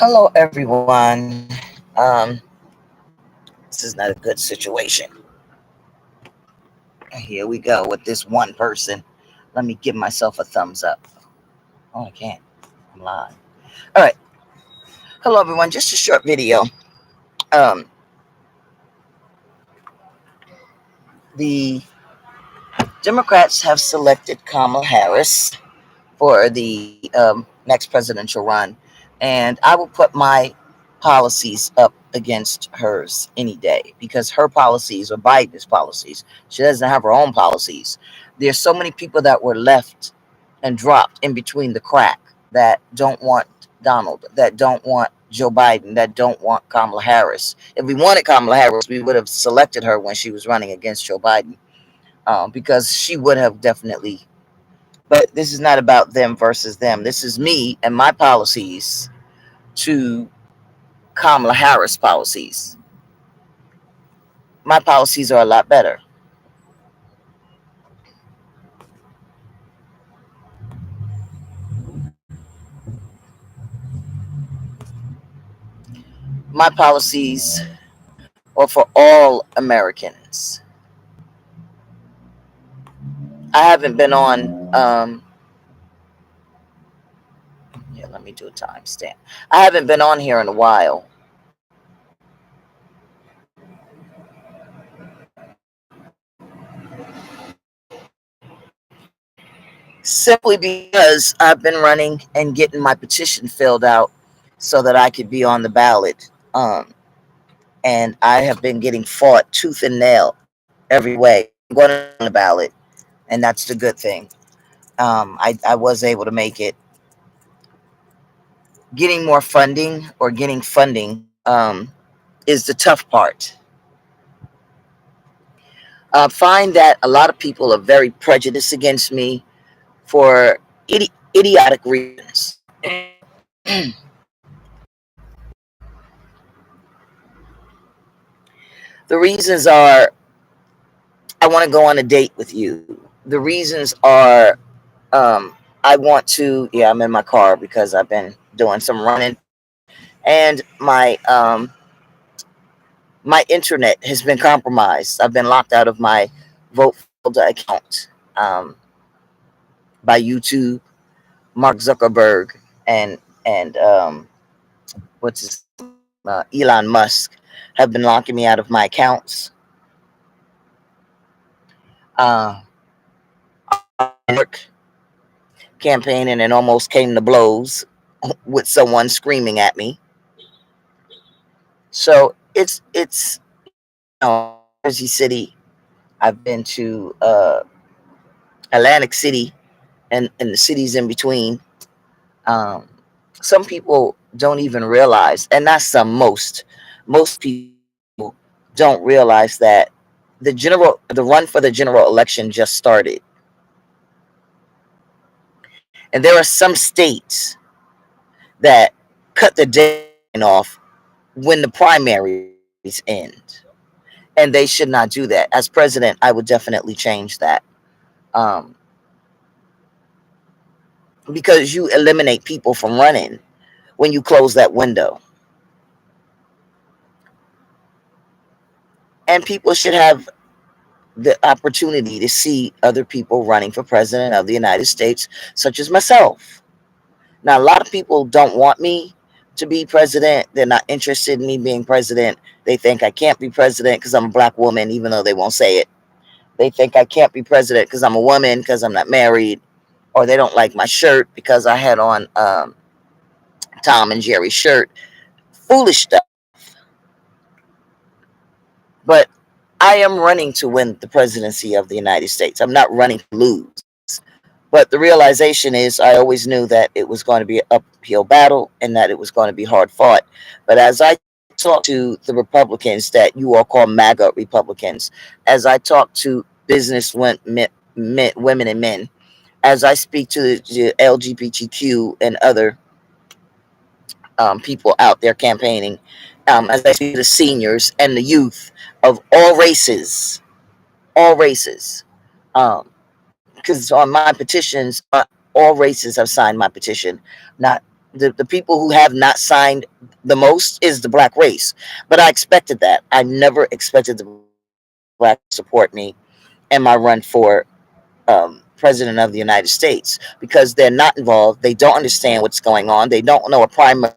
Hello, everyone. Um, this is not a good situation. Here we go with this one person. Let me give myself a thumbs up. Oh, I can't. I'm live. All right. Hello, everyone. Just a short video. Um, the Democrats have selected Kamala Harris for the next presidential run, and I will put my policies up against hers any day because her policies or Biden's policies, she doesn't have her own policies. There's so many people that were left and dropped in between the crack that don't want Donald, that don't want Joe Biden, that don't want Kamala Harris. If we wanted Kamala Harris, we would have selected her when she was running against Joe Biden, because she would have definitely. But this is not about them versus them. This is me and my policies to Kamala Harris policies. My policies are a lot better. My policies are for all Americans. I haven't been on. Yeah, let me do a timestamp. I haven't been on here in a while. Simply because I've been running and getting my petition filled out so that I could be on the ballot. And I have been getting fought tooth and nail every way. I'm going on the ballot, and that's the good thing. I was able to make it. Getting more funding or getting funding is the tough part. Find that a lot of people are very prejudiced against me for idiotic reasons. The reasons are I want to go on a date with you. The reasons are I want to, yeah, I'm in my car because I've been doing some running, and my internet has been compromised. I've been locked out of my Vote Folder account by YouTube, Mark Zuckerberg, and what's his Elon Musk have been locking me out of my accounts. Uh, campaigning and almost came to blows with someone screaming at me. So it's Jersey City. I've been to Atlantic City and the cities in between. Um, some people don't even realize, and not some, most people don't realize that the run for the general election just started, and there are some states that cut the deadline off when the primaries end, and they should not do that. As president, I would definitely change that, um, because you eliminate people from running when you close that window, and people should have the opportunity to see other people running for president of the United States, such as myself. Now, a lot of people don't want me to be president. They're not interested in me being president. They think I can't be president because I'm a black woman, even though they won't say it. They think I can't be president because I'm a woman, because I'm not married, or they don't like my shirt because I had on Tom and Jerry shirt. Foolish stuff. But I am running to win the presidency of the United States. I'm not running to lose. But the realization is, I always knew that it was going to be an uphill battle and that it was going to be hard fought. But as I talk to the Republicans that you all call MAGA Republicans, as I talk to business women and men, as I speak to the LGBTQ and other people out there campaigning, as I speak to the seniors and the youth of all races, because on my petitions, all races have signed my petition, not The people who have not signed the most is the black race. But I expected that. I never expected the black race to support me in my run for president of the United States, because they're not involved. They don't understand what's going on. They don't know a primary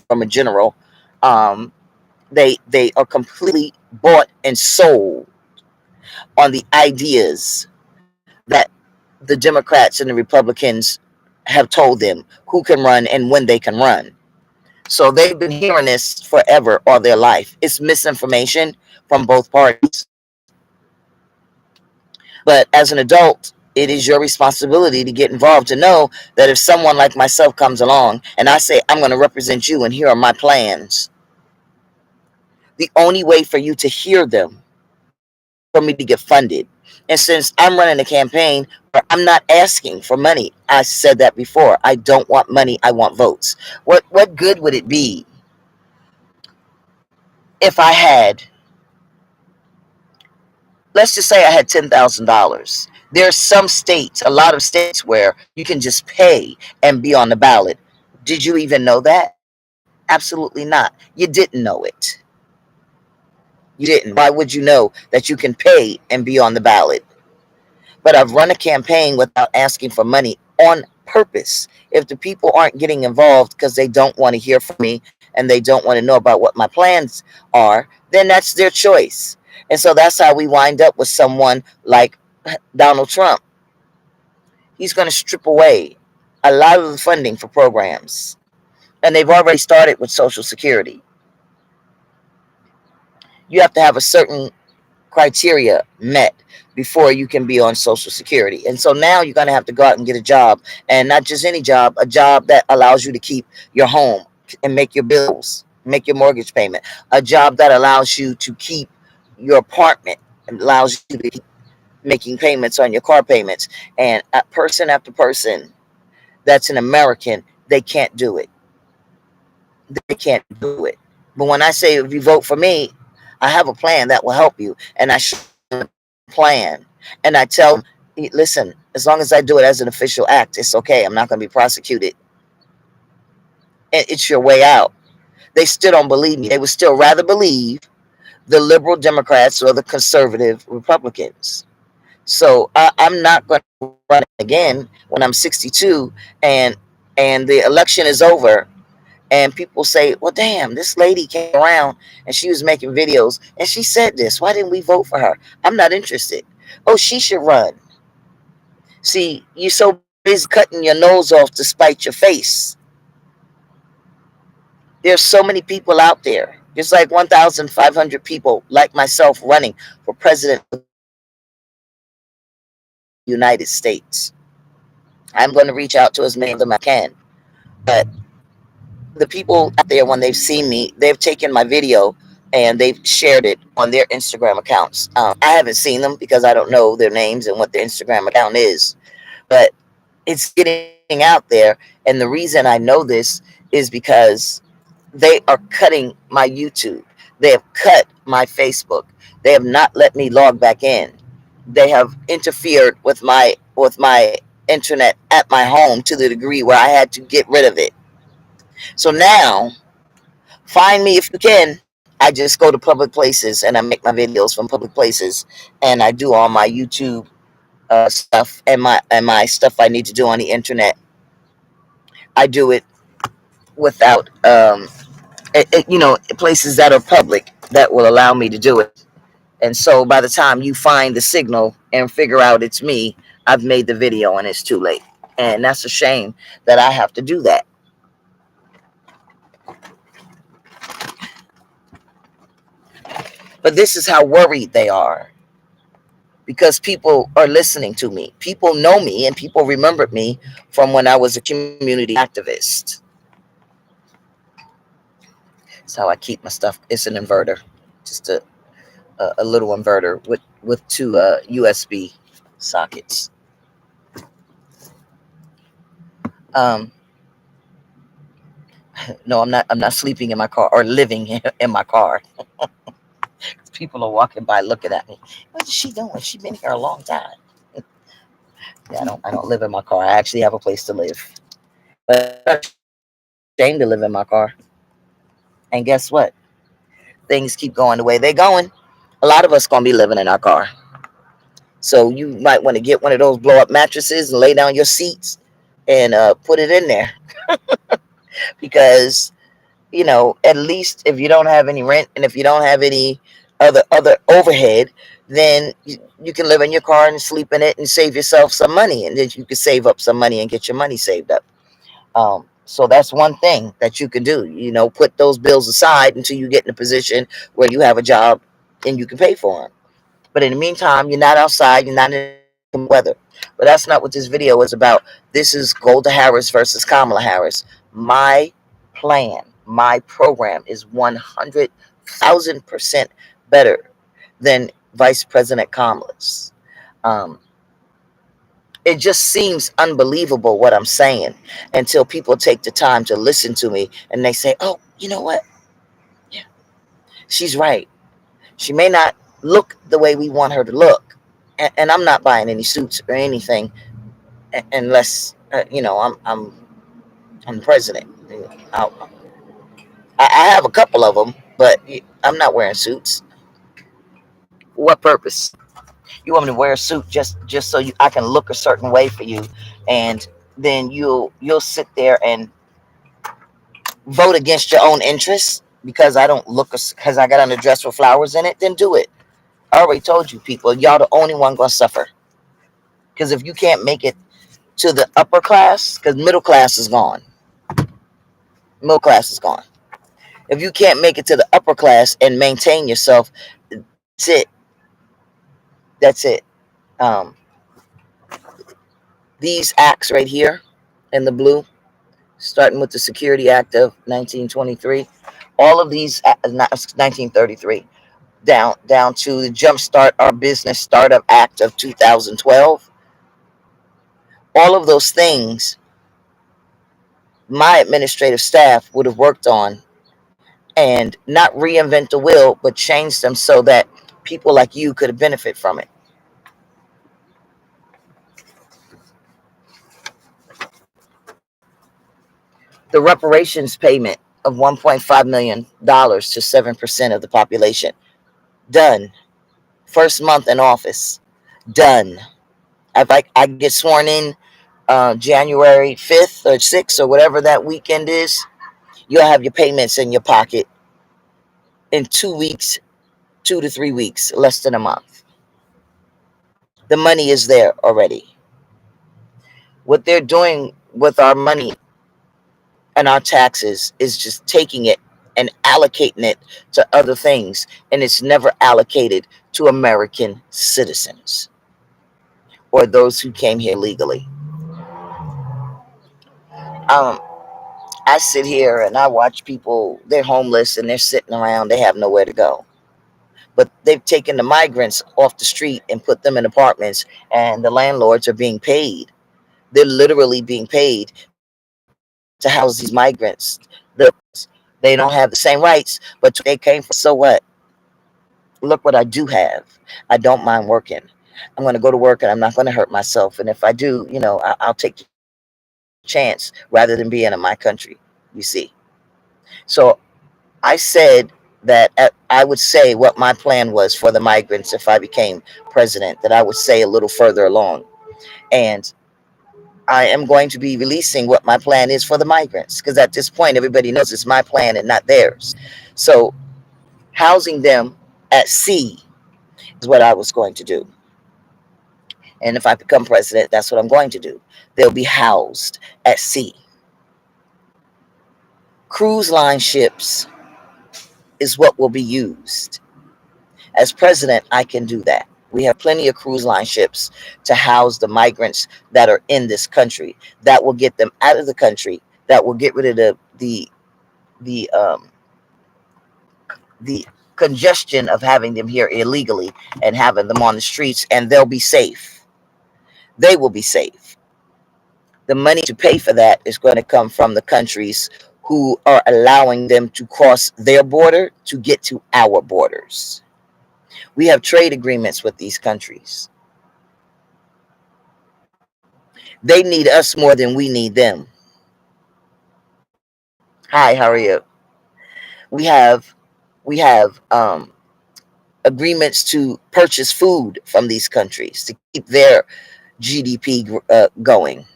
from a general. Um, they are completely bought and sold on the ideas that the Democrats and the Republicans have told them who can run and when they can run. So they've been hearing this forever, all their life. It's misinformation from both parties. But as an adult, it is your responsibility to get involved, to know that if someone like myself comes along and I say, I'm going to represent you and here are my plans, the only way for you to hear them is for me to get funded. And since I'm running a campaign where I'm not asking for money, I said that before. I don't want money. I want votes. What good would it be if I had, let's just say I had $10,000. There's some states, a lot of states, where you can just pay and be on the ballot. Did you even know that? Absolutely not. You didn't know it. You didn't. Why would you know that you can pay and be on the ballot? But I've run a campaign without asking for money on purpose. If the people aren't getting involved because they don't want to hear from me and they don't want to know about what my plans are, then that's their choice. And so that's how we wind up with someone like Donald Trump. He's going to strip away a lot of the funding for programs. And they've already started with Social Security. You have to have a certain criteria met before you can be on Social Security. And so now you're going to have to go out and get a job, and not just any job, a job that allows you to keep your home and make your bills, make your mortgage payment, a job that allows you to keep your apartment and allows you to keep making payments on your car payments. And person after person that's an American, they can't do it. They can't do it. But when I say, if you vote for me, I have a plan that will help you. And I show them the plan. And I tell them, listen, as long as I do it as an official act, it's okay. I'm not going to be prosecuted. And it's your way out. They still don't believe me. They would still rather believe the liberal Democrats or the conservative Republicans. So I'm not going to run again when I'm 62 and the election is over, and people say, well, damn, this lady came around and she was making videos and she said this. Why didn't we vote for her? I'm not interested. Oh, she should run. See, you're so busy cutting your nose off to spite your face. There's so many people out there. There's like 1,500 people like myself running for president of the United States. I'm going to reach out to as many of them as I can. But the people out there, when they've seen me, they've taken my video and they've shared it on their Instagram accounts. I haven't seen them because I don't know their names and what their Instagram account is, but it's getting out there. And the reason I know this is because they are cutting my YouTube. They have cut my Facebook. They have not let me log back in. They have interfered with my internet at my home to the degree where I had to get rid of it. So now, find me if you can. I just go to public places and I make my videos from public places, and I do all my YouTube stuff and my stuff I need to do on the internet. I do it without places that are public that will allow me to do it. And so by the time you find the signal and figure out it's me, I've made the video and it's too late. And that's a shame that I have to do that. But this is how worried they are, because people are listening to me. People know me and people remembered me from when I was a community activist. That's how I keep my stuff. It's an inverter, just a little inverter with two USB sockets. Um, no, I'm not sleeping in my car or living in my car. People are walking by looking at me. What is she doing? She's been here a long time. Yeah, I don't live in my car. I actually have a place to live. But ashamed to live in my car. And guess what? Things keep going the way they're going. A lot of us gonna be living in our car. So you might want to get one of those blow up mattresses and lay down your seats and put it in there because at least if you don't have any rent and if you don't have any other overhead, then you can live in your car and sleep in it and save yourself some money, and then you can save up some money and get your money saved up. So that's one thing that you can do. Put those bills aside until you get in a position where you have a job and you can pay for them. But in the meantime, you're not outside, you're not in weather. But that's not what this video is about. This is Golda Harris versus Kamala Harris. My plan, my program is 100,000% better than Vice President Kamala's. Um, it just seems unbelievable what I'm saying until people take the time to listen to me and they say, oh, you know what? Yeah, she's right. She may not look the way we want her to look. And I'm not buying any suits or anything unless, I'm the president. I, I have a couple of them, but I'm not wearing suits. What purpose? You want me to wear a suit just so I can look a certain way for you, and then you'll sit there and vote against your own interests because I don't look because I got on a dress with flowers in it? Then do it. I already told you people, y'all the only one gonna suffer. Because if you can't make it to the upper class, because middle class is gone. Middle class is gone. If you can't make it to the upper class and maintain yourself, that's it. That's it. Um, these acts right here in the blue, starting with the Security Act of 1923, all of these, 1933, down to the Jumpstart Our Business Startup Act of 2012, all of those things my administrative staff would have worked on and not reinvent the wheel, but change them so that people like you could benefit from it. The reparations payment of $1.5 million to 7% of the population, done. First month in office, done. If I get sworn in January 5th or 6th or whatever that weekend is, you'll have your payments in your pocket in 2 weeks, 2 to 3 weeks, less than a month. The money is there already. What they're doing with our money and our taxes is just taking it and allocating it to other things, and it's never allocated to American citizens or those who came here legally. Um, I sit here and I watch people, they're homeless and they're sitting around, they have nowhere to go. But they've taken the migrants off the street and put them in apartments, and the landlords are being paid. They're literally being paid to house these migrants. They don't have the same rights, but they came from. So what? Look what I do have. I don't mind working. I'm going to go to work and I'm not going to hurt myself. And if I do, I'll take the chance rather than being in my country, you see. So I said that I would say what my plan was for the migrants if I became president, that I would say a little further along. And I am going to be releasing what my plan is for the migrants because at this point, everybody knows it's my plan and not theirs. So housing them at sea is what I was going to do. And if I become president, that's what I'm going to do. They'll be housed at sea. Cruise line ships is what will be used. As president, I can do that. We have plenty of cruise line ships to house the migrants that are in this country. That will get them out of the country. That will get rid of the the congestion of having them here illegally and having them on the streets, and they'll be safe. They will be safe. The money to pay for that is going to come from the countries who are allowing them to cross their border to get to our borders. We have trade agreements with these countries. They need us more than we need them. Hi, how are you? We have we have agreements to purchase food from these countries to keep their GDP going.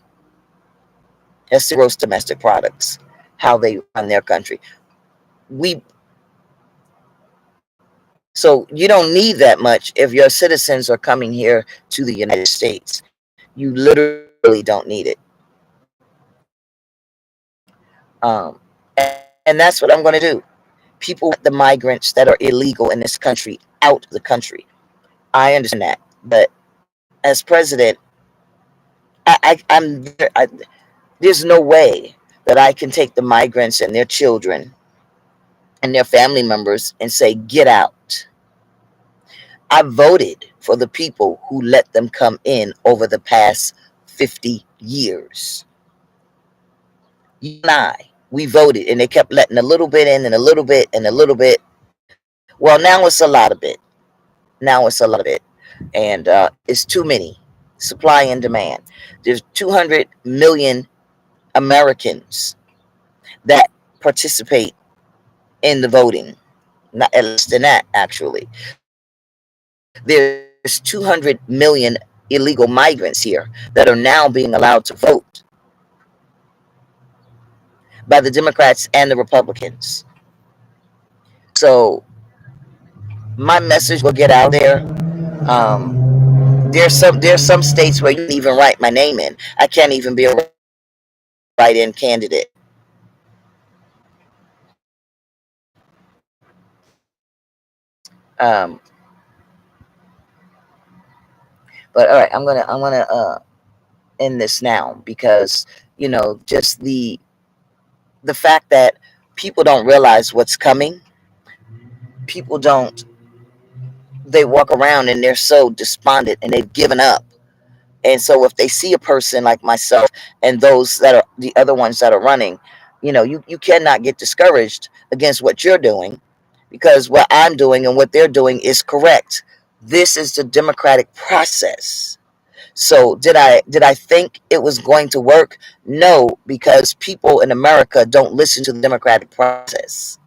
That's the gross domestic products, how they run their country. We So you don't need that much if your citizens are coming here to the United States. You literally don't need it. Um, and that's what I'm going to do. People want the migrants that are illegal in this country out of the country. I understand that, but as president, there's no way that I can take the migrants and their children and their family members and say, get out. I voted for the people who let them come in over the past 50 years. You and we voted, and they kept letting a little bit in and a little bit and a little bit. Well, now it's a lot of it. Now it's a lot of it. And it's too many. Supply and demand. There's 200 million Americans that participate in the voting. Not less than that, actually. There's 200 million illegal migrants here that are now being allowed to vote by the Democrats and the Republicans. So my message will get out there. There's some states where you can't even write my name in. I can't even be a write-in candidate. Um, but all right, I'm gonna end this now because just the fact that people don't realize what's coming. People don't. They walk around and they're so despondent and they've given up. And so if they see a person like myself and those that are the other ones that are running, you cannot get discouraged against what you're doing because what I'm doing and what they're doing is correct. This is the democratic process. So did I think it was going to work? No, because people in America don't listen to the democratic process.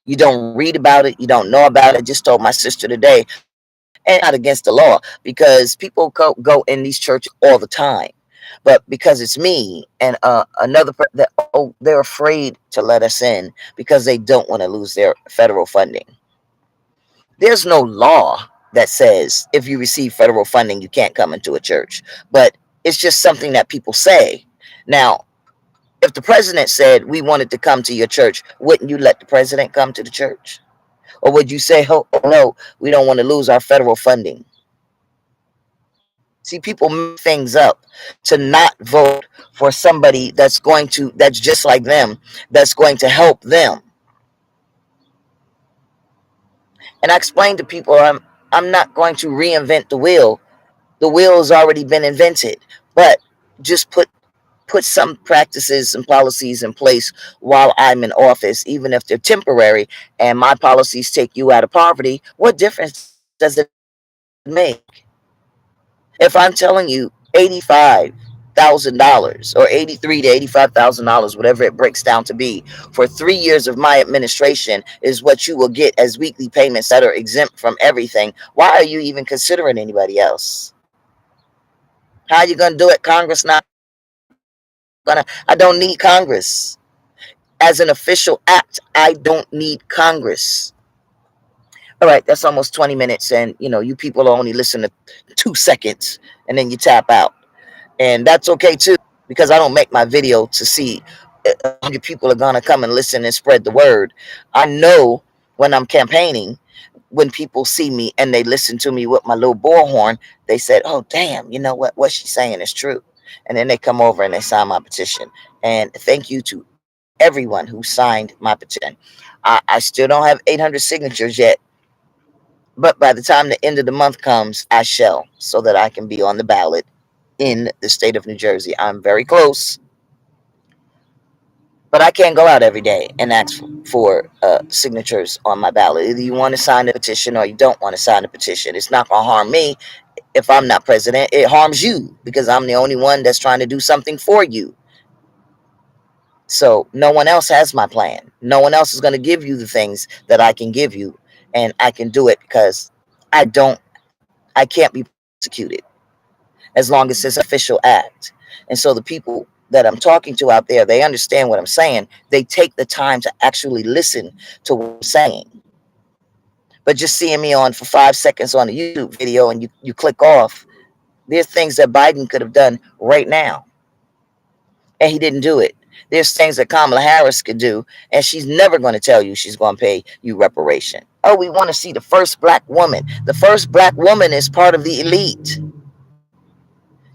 You don't read about it, you don't know about it. I just told my sister today, and it's not against the law because people go in these churches all the time. But because it's me and another that, oh, they're afraid to let us in because they don't want to lose their federal funding. There's no law that says if you receive federal funding you can't come into a church, but it's just something that people say. Now, if the president said we wanted to come to your church, wouldn't you let the president come to the church? Or would you say, oh no, we don't want to lose our federal funding? See, people make things up to not vote for somebody that's just like them, that's going to help them. And I explained to people, I'm not going to reinvent the wheel. The wheel has already been invented, but just put some practices and policies in place while I'm in office, even if they're temporary, and my policies take you out of poverty. What difference does it make? If I'm telling you $85,000 or 83 to $85,000, whatever it breaks down to be, for 3 years of my administration is what you will get as weekly payments that are exempt from everything, why are you even considering anybody else? How are you going to do it? Congress not gonna. I don't need Congress. As an official act, I don't need Congress. All right, that's almost 20 minutes, and you people only listen to 2 seconds and then you tap out. And that's okay too, because I don't make my video to see 100 people are gonna come and listen and spread the word. I know when I'm campaigning, when people see me and they listen to me with my little bullhorn, they said, "Oh, damn! You know what she's saying is true." And then they come over and they sign my petition. And thank you to everyone who signed my petition. I still don't have 800 signatures yet, but by the time the end of the month comes, I shall, so that I can be on the ballot in the state of New Jersey. I'm very close, but I can't go out every day and ask for signatures on my ballot. Either you want to sign the petition or you don't want to sign the petition. It's not going to harm me if I'm not president. It harms you because I'm the only one that's trying to do something for you. So no one else has my plan. No one else is going to give you the things that I can give you. And I can do it because I don't, I can't be prosecuted as long as it's an official act. And so the people that I'm talking to out there, they understand what I'm saying. They take the time to actually listen to what I'm saying. But just seeing me on for 5 seconds on a YouTube video and you click off, there's things that Biden could have done right now, and he didn't do it. There's things that Kamala Harris could do, and she's never going to tell you she's going to pay you reparation. Oh, we want to see the first black woman. The first black woman is part of the elite.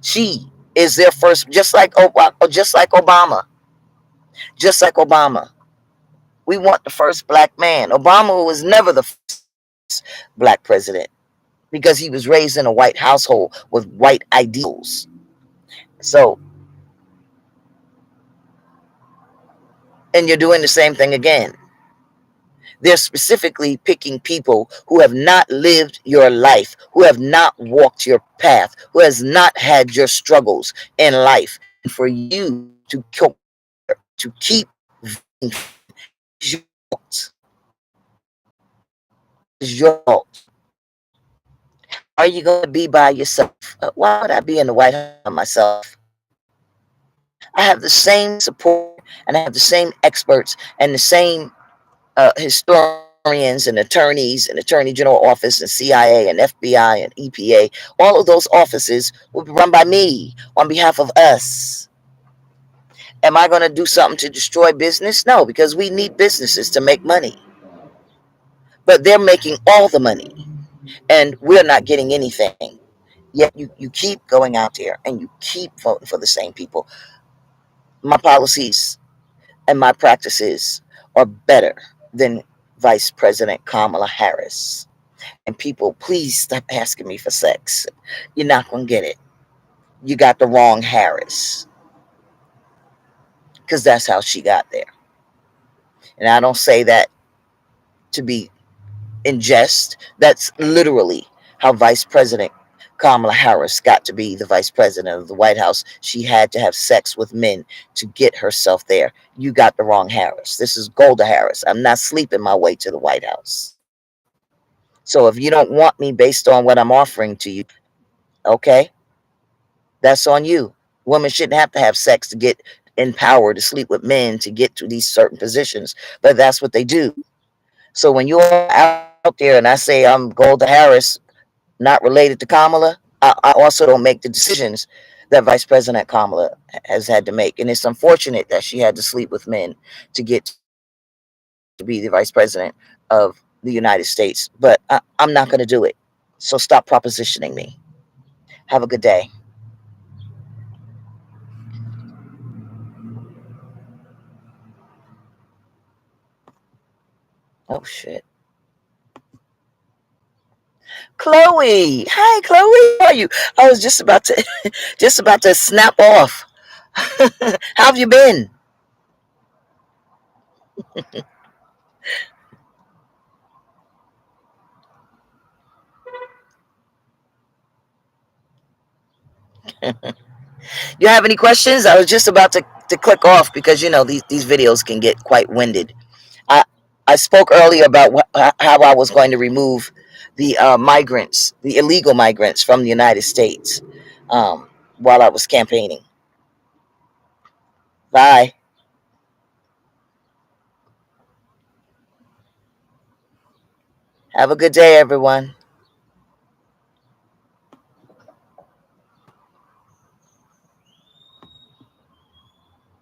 She is their first, just like Obama, just like Obama. We want the first black man. Obama was never the first black president because he was raised in a white household with white ideals. So, and you're doing the same thing again. They're specifically picking people who have not lived your life, who have not walked your path, who has not had your struggles in life. And for you to keep your fault. Is your fault. Are you going to be by yourself? Why would I be in the White House by myself? I have the same support and I have the same experts and the same historians and attorneys and Attorney General Office and CIA and FBI and EPA. All of those offices will be run by me on behalf of us. Am I going to do something to destroy business? No, because we need businesses to make money. But they're making all the money and we're not getting anything. Yet you keep going out there and you keep voting for the same people. My policies and my practices are better than Vice President Kamala Harris. And people, please stop asking me for sex. You're not going to get it. You got the wrong Harris. Because that's how she got there. And I don't say that to be in jest. That's literally how Vice President Kamala Harris got to be the vice president of the White House. She had to have sex with men to get herself there. You got the wrong Harris. This is GOLDA Harris. I'm not sleeping my way to the White House. So if you don't want me based on what I'm offering to you, okay, that's on you. Women shouldn't have to have sex to get in power, to sleep with men, to get to these certain positions. But that's what they do. So when you're out there and I say I'm GOLDA Harris, not related to Kamala, I also don't make the decisions that Vice President Kamala has had to make. And it's unfortunate that she had to sleep with men to get to be the Vice President of the United States. But I'm not going to do it. So stop propositioning me. Have a good day. Oh, shit. Chloe. Hi, Chloe. How are you? I was just about to just about to snap off. How have you been? You have any questions? I was just about to click off because these videos can get quite winded. I I spoke earlier about how I was going to remove the migrants, the illegal migrants from the United States, um, while I was campaigning. Bye. Have a good day, everyone.